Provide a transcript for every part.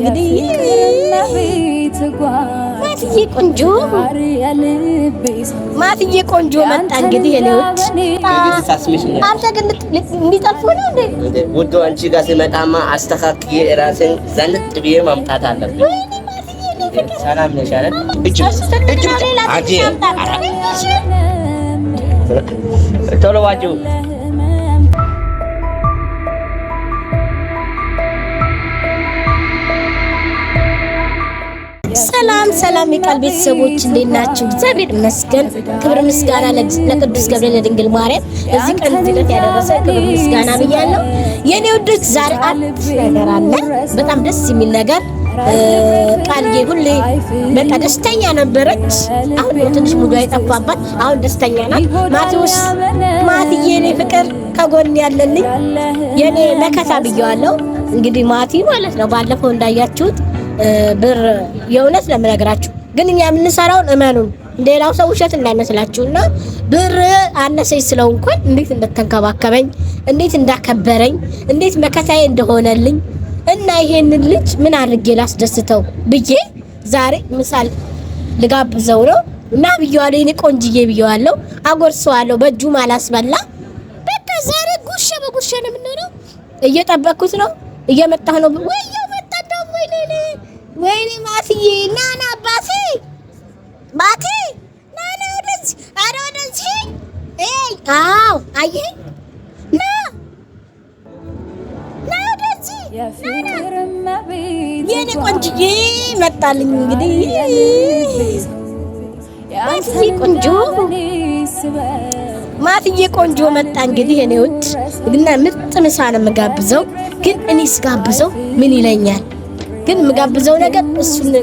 እንግዲህ ማትዬ ቆንጆ ማትዬ ቆንጆ መጣ እንግዲህ የኔዎች አንተ ግን እንዲጠልፉ ነው እንዴ? ውዶ አንቺ ጋር ሲመጣማ አስተካክዬ ራሴን ዘንጥ ብዬ ማምጣት አለብኝ። ሰላም ነሽ አይደል? እጅ አጂ ቶሎ ዋጁ ሰላም የቃል ቤተሰቦች እንዴት ናችሁ? እግዚአብሔር ይመስገን። ክብር ምስጋና ለቅዱስ ገብርኤል ለድንግል ማርያም እዚህ ቀን ድረስ ያደረሰ ክብር ምስጋና ብያለሁ። የኔ ወዶች ዛሬ አዲስ ነገር አለ፣ በጣም ደስ የሚል ነገር። ቃልዬ ሁሌ በቃ ደስተኛ ነበረች። አሁን ትንሽ ሙሉ አይጠፋባት፣ አሁን ደስተኛ ናት። ማትዬ የኔ ፍቅር ከጎን ያለልኝ የኔ መከታ ብያለሁ። እንግዲህ ማቲ ማለት ነው ባለፈው እንዳያችሁት ብር የእውነት ለምነግራችሁ ግን እኛ የምንሰራውን እመኑን ሌላው ሰው ውሸት እንዳይመስላችሁና ብር አነሰኝ ስለው እንኳን እንዴት እንደተንከባከበኝ እንዴት እንዳከበረኝ እንዴት መከታዬ እንደሆነልኝ እና ይሄንን ልጅ ምን አድርጌ ላስደስተው ብዬ ዛሬ ምሳል ልጋብዘው ነው እና ብየዋለሁ። እኔ ቆንጅዬ ብየዋለሁ፣ አጎርሰዋለሁ። በእጁ ማላስበላ በቃ ዛሬ ጉርሻ በጉርሻ ነው የምንሆነው። እየጠበኩት ነው፣ እየመጣሁ ነው። ወይኔ ማትዬ ናና አባቴ ማቴ ናና ወደዚህ፣ ኧረ ወደዚህ። አዎ አየህ፣ ና ወደዚህ የኔ ቆንጆዬ መጣልኝ። እንግዲህ ማትዬ ቆንጆ መጣ። እንግዲህ እኔ ውድ እና ምርጥ ምሳ ነው የምጋብዘው። ግን እኔ ስጋብዘው ምን ይለኛል? ግን የምጋብዘው ነገር እሱን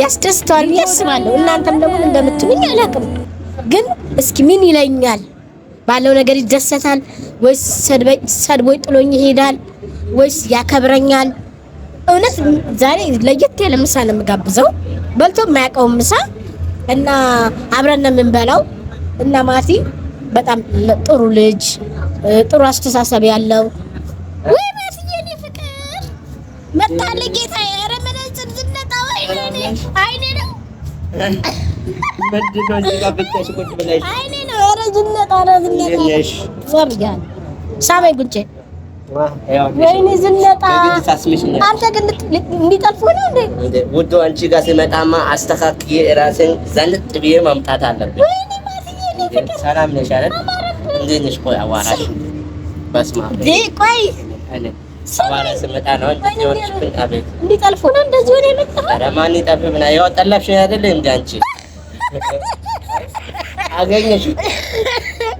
ያስደስተዋል ብዬ አስባለሁ። እናንተም ደግሞ እንደምትሉኝ አላውቅም። ግን እስኪ ምን ይለኛል? ባለው ነገር ይደሰታል ወይስ ሰድቦኝ ጥሎኝ ይሄዳል ወይስ ያከብረኛል? እውነት ዛሬ ለየት ያለ ምሳ ነው የምጋብዘው፣ በልቶ የማያውቀው ምሳ እና አብረን ነው የምንበላው። እና ማቲ በጣም ጥሩ ልጅ፣ ጥሩ አስተሳሰብ ያለው ወይ ማትዬ የኔ ፍቅር መጣለ ጌታዬ። ኧረ መነጽር ዝነጣ አይኔ ነው ምንድነው እዚህ ጋር ብቻሽ ቁጭ ብለሽ? አይኔ ነው። ኧረ ዝነጣ ሰርጋል ሳበይ ጉንጬ ወይኔ ዝነጣ። አንተ ግን እንዲጠልፉ ነው እንዴ? ውዶ አንቺ ጋር ሲመጣማ አስተካክዬ ራሴን ዘንጥ ብዬ ማምጣት አለብኝ። ወይኔ ማትዬ የኔ ፍቅር ሰላም ነሽ አይደል? እንዴት ነሽ? ቆይ አዋራሽ በስማ ቆይ አዋራ ስመጣ ነው እንዴ? አቤት እንዲጠልፉ ነው እንደዚህ ሆነ የመጣ? ኧረ ማን ይጠልፍ? ምን ያው ጠለፍሽ አይደል እንዴ አንቺ? አገኘሽ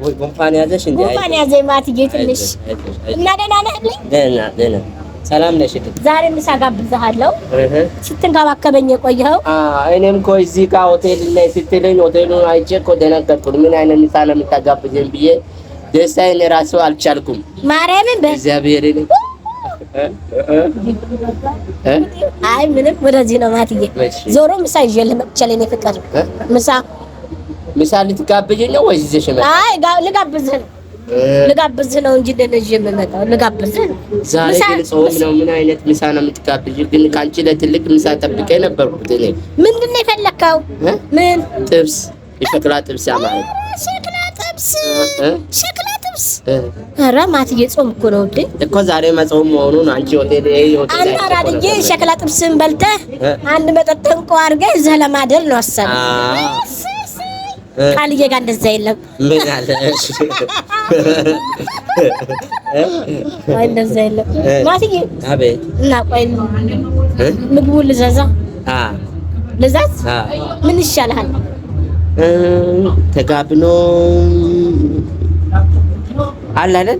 ወይ ጉንፋን ያዘሽ እንዴ? ጉንፋን ያዘኝ ማትዬ ትንሽ። እና ደህና ነህ? ደህና ሰላም ነሽ? ዛሬ ምሳ ጋብዝሃለሁ ስትንከባከበኝ የቆየኸው። እኔም እኮ እዚህ ጋር ሆቴል ላይ ስትለኝ ሆቴሉን አይቼ እኮ ደነገጥኩ። ምን አይነት ምሳ ነው የምታጋብዘኝ ብዬ ደስታዬን እራሱ አልቻልኩም። ማርያምን በእግዚአብሔር አይ ምንም ወደዚህ ነው ማትዬ። ዞሮ ምሳ ይዤልህ መጥቻለሁ የኔ ፍቅር። ምሳ ልትጋብዥኝ ነው ወይስ ይዘሽ መጣ? አይ ልጋብዝህ ነው እንጂ እንደዚህ የምመጣው ልጋብዝህ ነው። ዛሬ ግን ጾም ነው። ምን አይነት ምሳ ነው የምትጋብዥ? ግን ካንቺ ለትልቅ ምሳ ጠብቄ ነበርኩት እኔ። ምንድን ነው የፈለከው? ምን ጥብስ? የሸክላ ጥብስ ያማረ ሸክላ ጥብስ። ኧረ ማትዬ ጾም እኮ ነው እንዴ? እኮ ዛሬ መጾም መሆኑን አንቺ ሆቴል አንተ አራድዬ ሸክላ ጥብስን በልተህ አንድ መጠጥ እንኳ አድርገህ እዛ ለማደር ነው አሰብ። ቃልዬ ጋር እንደዛ የለም። ምን አለ? አይ እንደዛ የለም ማትዬ። አቤት። እና ቆይ ምግቡን ልዘዛ? ልዘዝ? ምን ይሻልሃል? ተጋብኖ አለ አይደል?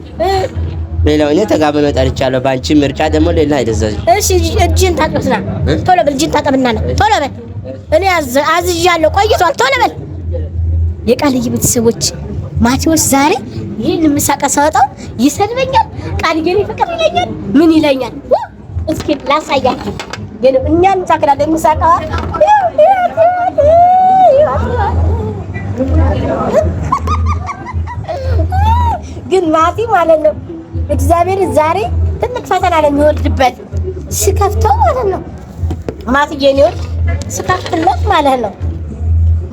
ሌላው እኔ ተጋብኖ ጠርቻለሁ። ባንቺ ምርጫ ደግሞ ሌላ አይደዛዝ። እሺ እጅን ታጠብና ቶሎ በል። እጅን ታጠብና ነው ቶሎ በል። እኔ አዝዣለሁ ቆይቷል። ቶሎ በል። የቃልዬ ቤተሰቦች ማቴዎስ ዛሬ ይሄን ምሳቀ ሳወጣው ይሰድበኛል። ቃልዬ ፍቅር ይለኛል። ምን ይለኛል? እስኪ ላሳያችሁ። ግን እኛን ታከራለ ምሳቃ ግን ማቲ ማለት ነው እግዚአብሔር ዛሬ ትልቅ ፈተና ነው የሚወርድበት። ሲከፍተው ማለት ነው ማትዬ ነው ስከፍትለት ማለት ነው።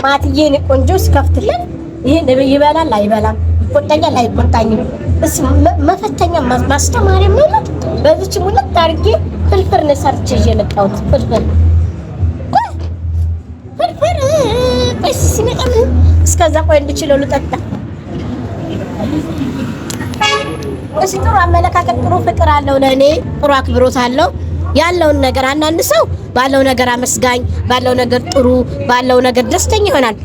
ማትዬ ነው ቆንጆ ስከፍትለት ይሄን ይበላል አይበላም፣ ይቆጣኛል አይቆጣኝም። እስ መፈተኛ ማስተማሪያ ማለት በዚች ሙለት አድርጌ ፍልፍል ነው ሰርቼ የመጣሁት። ፍልፍል በስ ሲመጣም እስከዛ ቆይ እንድችለው ልጠጣ። እሺ ጥሩ አመለካከት፣ ጥሩ ፍቅር አለው ለእኔ፣ ጥሩ አክብሮት አለው። ያለውን ነገር አንዳንድ ሰው ባለው ነገር አመስጋኝ፣ ባለው ነገር ጥሩ፣ ባለው ነገር ደስተኛ ይሆናል።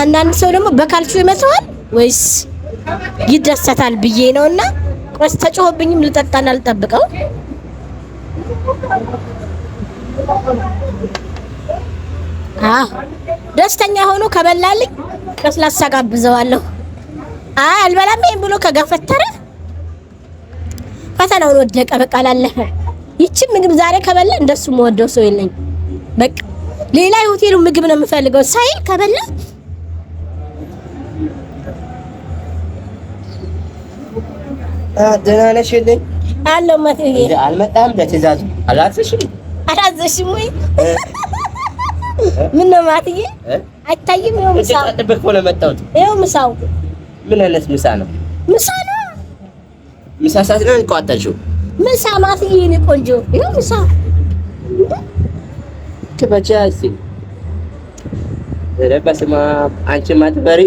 አንዳንድ ሰው ደግሞ በካልቹ ይመታዋል ወይስ ይደሰታል ብዬ ነውና ቆስ ተጮህብኝም ልጠጣና ልጠብቀው። ደስተኛ ሆኖ ከበላልኝ ለስላሳ ጋብዘዋለሁ። አልበላም ይሄን ብሎ ከገፈተረ ፈተናውን ወደቀ። በቃ አላለፈ። ይቺ ምግብ ዛሬ ከበላ እንደሱ የምወደው ሰው የለኝ። በቃ ሌላ የሆቴሉ ምግብ ነው የምፈልገው ሳይል ከበላ ደህና ነሽ የለኝ አለው ማትዬ አልመጣም። ለትእዛዙ አላዘሽም ወይ? ምን ነው ማትዬ አይታይም? ይኸው ምሳው ተጠብቆ ነው የመጣሁት። ይኸው ምሳው ምን አይነት ምሳ ነው? ምሳ ነው። ምሳ ሰዓት ነው እንቋጠልሽው። ምሳ ማትዬ ነው ቆንጆ። ይኸው ምሳ ከበቻሲ ረበስማ አንቺ ማትበሪ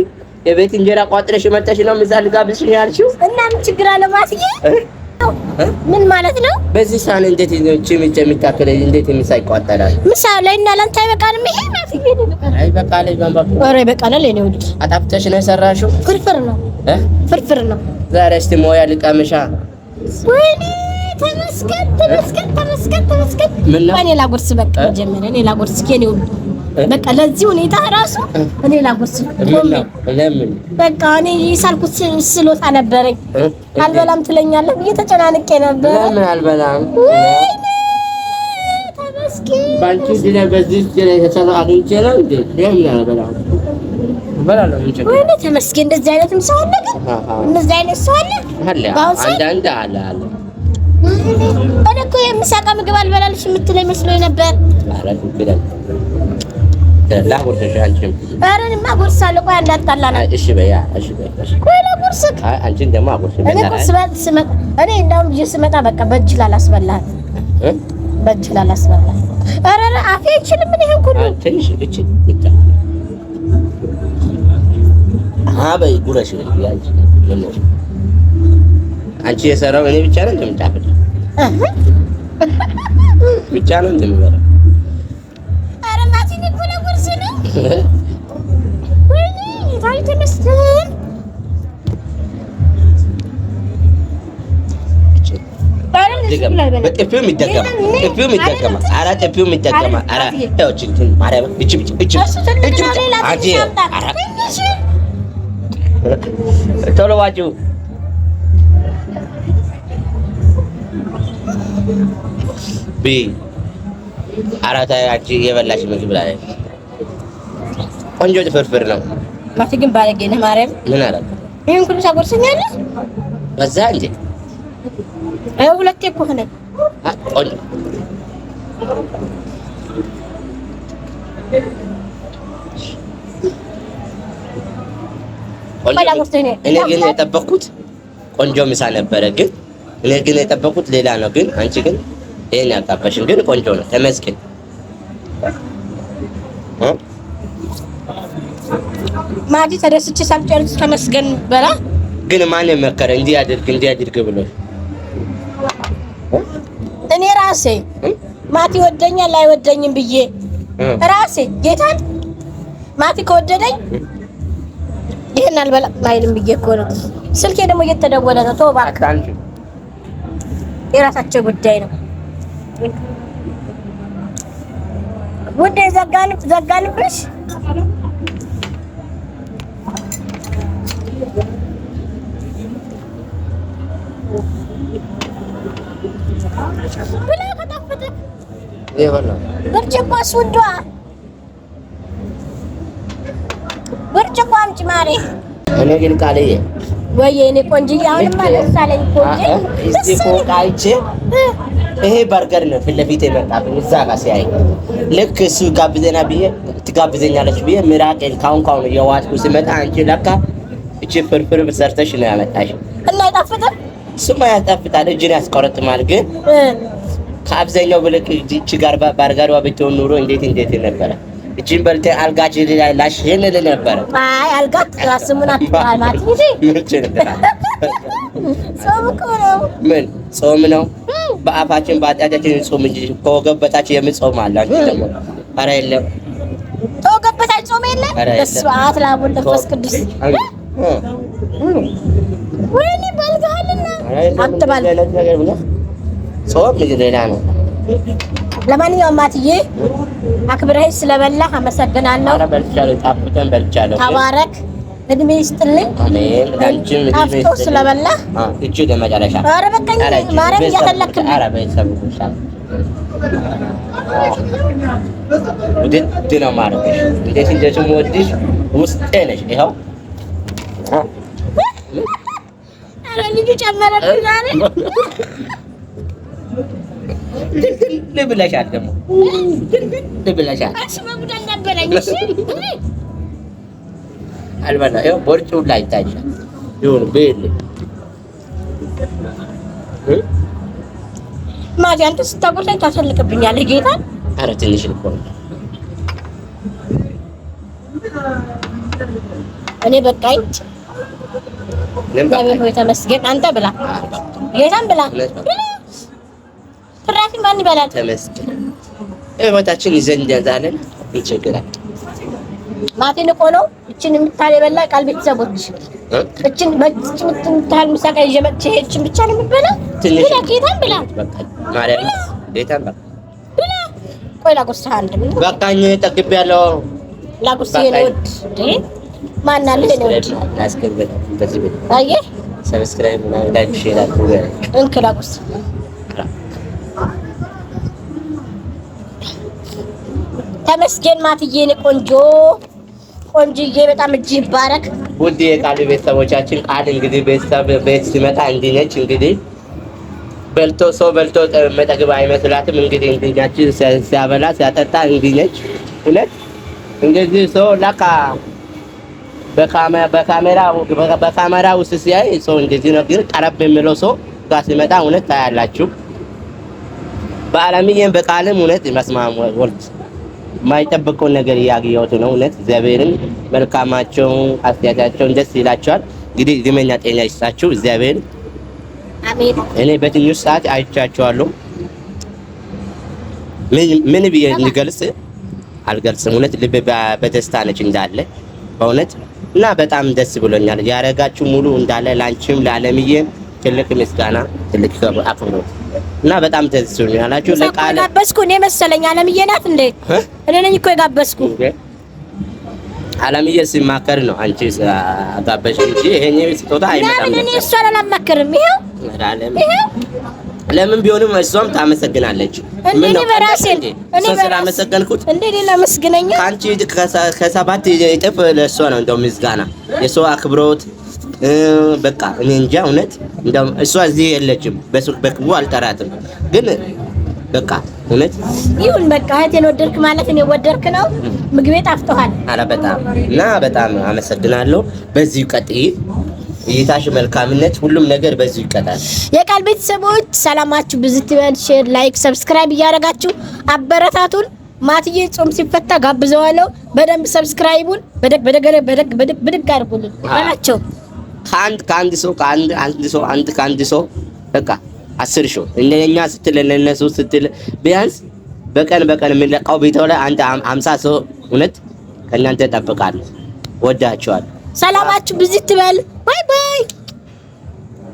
የቤት እንጀራ ቋጥረሽ መጣሽ ነው ምሳ ልጋብዝሽ ያልሽው። እና ምን ችግር አለ ማትዬ? ምን ማለት ነው? በዚህ ሳህን እንዴት ቺሚጭ የሚታከለ እንዴት ምሳ ይቋጠራል? ምሳ ላይ እና ለአንተ አይበቃልም? ይሄ ማትዬ አይበቃል። ኧረ ይበቃል። ለኔ ወድ አጣፍተሽ ነው የሰራሽው? ፍርፍር ነው ፍርፍር ነው። ዛሬ እስቲ ሞያ ልቀምሻ። ወይኔ ተመስገን ተመስገን ተመስገን ተመስገን። እኔ ላጎርስ በቃ ጀመረ። እኔ ላጎርስ ከኔ ወድ በቃ ለዚህ ሁኔታ ራሱ እኔ ላጎርስ ለምን በቃ እኔ ይሳልኩት ስሎታ ነበረኝ። አልበላም ትለኛለህ ብዬ ተጨናንቄ ነበር። ለምን አልበላም? ወይኔ ተመስገን ባንቺ ዲና በዚህ ዲና የተሰራ አግኝቼ ነው እንዴ? ለምን አልበላም? በላለው እንጂ ወይኔ ተመስገን። እንደዚህ አይነትም ሰው አለ ግን እንደዚህ አይነት ሰው አለ አንዳንድ አለ። እኔ እኮ የምሳቃ ምግብ አልበላልሽ የምትለኝ መስሎኝ ነበር። ኧረ ትክክል ላጎርሰሽ አንቺም። ኧረ እኔማ አጎርሳለሁ። ቆይ እንዳጣላና እሺ በያ እሺ በያ ቆይ ላጎርስክ። አንቺን ደግሞ አጎርሰሽ። እኔ እኮ ስመጣ እኔ እንደውም ይዤ ስመጣ በቃ በእጅ ላላስበላት በእጅ ላላስበላት። ኧረ አፌ አይችልም። ምን ይሄን ሁሉ ትንሽ እቺ ብቻ በይ ጉረሽ ያንቺ ምን ነው አንቺ የሰራው እኔ ብቻ ነኝ እንደምጣፍጥ ብቻ ነው እንደምበላ። ኧረ ማቲኒ እኮ ለጉርስ ነው። ወይኔ ታይ ተመስገን። በጥፊውም ይደገማል። ጥፊውም ይደገማል። ኧረ ጥፊውም ይደገማል። ኧረ ያው እንትን ማርያም እቺ አንቺ ቶሎ ዋጪው ቢ አራታ አንቺ የበላሽ ምግብ ላይ ቆንጆ ፍርፍር ነው። ማቲ ግን ባለጌ ነህ ማርያም። ምን አለ ይሄን ሁሉ ታጎርሰኛለህ? በዛ እንጂ ሁለቴ እኮ ሆነ። ቆንጆ እኔ ግን የጠበቅኩት ቆንጆ ምሳ ነበረ፣ ግን እኔ ግን የጠበቅኩት ሌላ ነው። ግን አንቺ ግን ይሄን ያልጠበቅሽም ግን ቆንጆ ነው። ተመስገን። ማዲ ተደስቼ ሳልጨርስ ተመስገን በላ። ግን ማን መከረ እንዲህ አድርግ ብሎ? እኔ ራሴ ማቲ ወደኛል አይወደኝም ብዬ ራሴ ጌታን ማቲ ከወደደኝ ይሄን አልበላም አይልም ብዬ እኮ ነው። ስልኬ ደግሞ እየተደወለ ነው። ተው እባክህ፣ የራሳቸው ጉዳይ ነው። ውዴ ዘጋንብሽ። ብላ ከጣፈጠ ይበላ ብርጭቆ ውዷ ብርጭቆ አምጪ ማሬ። እኔ ግን ቃልዬ ወይ እኔ ቆንጆዬ አሁንማ ደስ አለኝ እኮ እንጂ እዚህ ፎቅ አይቼ ይሄ በርገር ነው ፊት ለፊት የመጣብኝ እዛ ጋር ሲያይ ልክ እሱ ጋብዘና ብዬ ትጋብዘኛለች ብዬ ምራቄን ካሁን የዋጥኩ ሲመጣ አንቺ ለካ እቺ ፍርፍር ሰርተሽ ነው ያመጣሽ እና አይጣፍጥም? እሱማ ያጣፍጣል፣ እጅን ያስቆረጥማል። ግን ከአብዛኛው ብልክ እቺ ጋር በርገሯ ብትሆን ኑሮ እንዴት ነበረ? እቺን በልተ አልጋች ላይ ላሽን ነበር። አይ አልጋት ስሙን አትባል ማለት እንጂ ጾም እኮ ነው። ምን ጾም ነው? በአፋችን በአጣጫችን ጾም እንጂ ከወገብ በታች የምጾም አለ። አንቺ ደግሞ ኧረ የለም ከወገብ በታች ጾም የለም። በስብሐት ለአብ ወወልድ ወመንፈስ ቅዱስ። ወይኔ በልተሃልና አትባል። ጾም ሌላ ነው። ለማንኛውም ማትዬ አክብረህ ስለበላህ አመሰግናለሁ። ኧረ በልቻለሁ፣ ጣፍጠን በልቻለሁ። ተባረክ፣ እድሜ ይስጥልኝ። አሜን። አንቺም ጣፍጦ ስለበላህ እቺ ለመጨረሻ ኧረ በቃኝ ማርያም እያተለክልኝ። ኧረ ቤተሰብ ይሻል ውድድ ነው ማረግሽ። እንዴት እንደምወድሽ ውስጤ ነሽ። ይኸው ኧረ ልጁ ጨመረብኝ ዛሬ። ድልድል ብለሻል ደግሞ ድልድል ብለሻል። እሺ መጉደል ነበረኝ። እሺ አልበላ ይኸው ቦርጩ ላይ ይታያል። ይሁን ቤል ማጂ አንተ ስታጎርሰኝ ታሰልቅብኛለህ ጌታን። ኧረ ትንሽ ልኮ እኔ በቃኝ። እግዚአብሔር ሆይ ተመስገን። አንተ ብላ ጌታን ብላ ፍራፊ ማን ይበላል? ተመስገን። ህይወታችን ይዘን እንደዛለን ይቸግራል። ማቴን እኮ ነው እቺን የምታል የበላ ቃል ቤተሰቦች እቺን የምታል ምሳቃ ይዤ መጥቼ እቺን ብቻ ነው የምትበላው? ብላ ጌታን ብላ በቃ ማርያም ጌታን ብላ። ቆይ ላጉርስህ አንድ ምን በቃኝ ጠግቤያለሁ። ላጉርስህ ነው እንዴ? ማን አለ ነው እንዴ? ላስከብር በዚህ ቤት አየህ፣ ሰብስክራይብ እና ላይክ ሼር አድርጉ። እንክ ላጉርስህ ተመስገን ማትዬ ነው ቆንጆዬ በጣም እጅ ይባረክ። ውድ የቃል ቤተሰቦቻችን ቃል እንግዲህ ቤት ሲመጣ እንዲህ ነች። እንግዲህ በልቶ ሰው በልቶ መጠግብ አይመስላትም። እንግዲህ እንዲኛች ሲያበላ ሲያጠጣ እንዲህ ነች። እውነት እንግዲህ ሰው ለካ በካሜራ ውስጥ ሲያይ ሰው እንደዚህ ነው። ግን ቀረብ የሚለው ሰው ጋር ሲመጣ እውነት ታያላችሁ። በአለምዬም በቃልም እውነት መስማም ወልድ የማይጠብቀው ነገር እያገኘሁት ነው። እውነት እግዚአብሔርን መልካማቸውን አስተያየታቸውን ደስ ይላቸዋል። እንግዲህ እድሜና ጤና ይስጣችሁ እግዚአብሔር አሜን። እኔ በትንሽ ሰዓት አይቻቸዋለሁ። ምን ብዬ እንገልጽ አልገልጽም። እውነት ልብ በደስታ ነች እንዳለ በእውነት እና በጣም ደስ ብሎኛል። ያረጋችሁ ሙሉ እንዳለ ላንቺም ለአለምዬም ትልቅ ምስጋና ትልቅ አክብሮት እና በጣም ደስ ብሎኛላችሁ። ለቃለ ጋበዝኩ እኔ መሰለኝ አለምዬ ናት እንዴ? እኔ ነኝ እኮ የጋበዝኩ። አለምዬ ሲማከር ነው አንቺ ጋበሽ እንጂ ይሄኛው ስጦታ አይመጣም። እኔ እሷን አላማከርም። ይሄው ለምን ቢሆንም እሷም ታመሰግናለች። ምን ነው በራሴ እኔ ስላመሰገንኩት እንዴ ሌላ መስገነኛ አንቺ ከሰባት እጥፍ ለእሷ ነው እንደው ምስጋና የሰው አክብሮት በቃ እኔ እንጃ እውነት እንደው እሷ እዚህ የለችም። በክቡ አልጠራትም ግን በቃ እውነት ይሁን በቃ እህቴን ወደድክ ማለት እኔ ወደድክ ነው። ምግቤ ጣፍጦሃል። ኧረ በጣም እና በጣም አመሰግናለሁ። በዚሁ ቀጥይ። እይታሽ መልካምነት ሁሉም ነገር በዚሁ ይቀጣል። የቃል ቤተሰቦች ሰላማችሁ ብዙ ይበል። ሼር፣ ላይክ፣ ሰብስክራይብ እያደረጋችሁ አበረታቱን። ማትዬ ጾም ሲፈታ ጋብዘዋለሁ። በደንብ ሰብስክራይቡን በደግ አድርጉልን ባላቸው ከአንድ ሰው በቃ 10 ሺህ እንደኛ ስትል ለነሱ ስትል ቢያንስ በቀን የምንለቃው ቪዲዮ ላይ አንድ 50 ሰው እውነት ከእናንተ እጠብቃለሁ። ወዳችኋለሁ። ሰላማችሁ ብዙ ይበል። ባይ ባይ።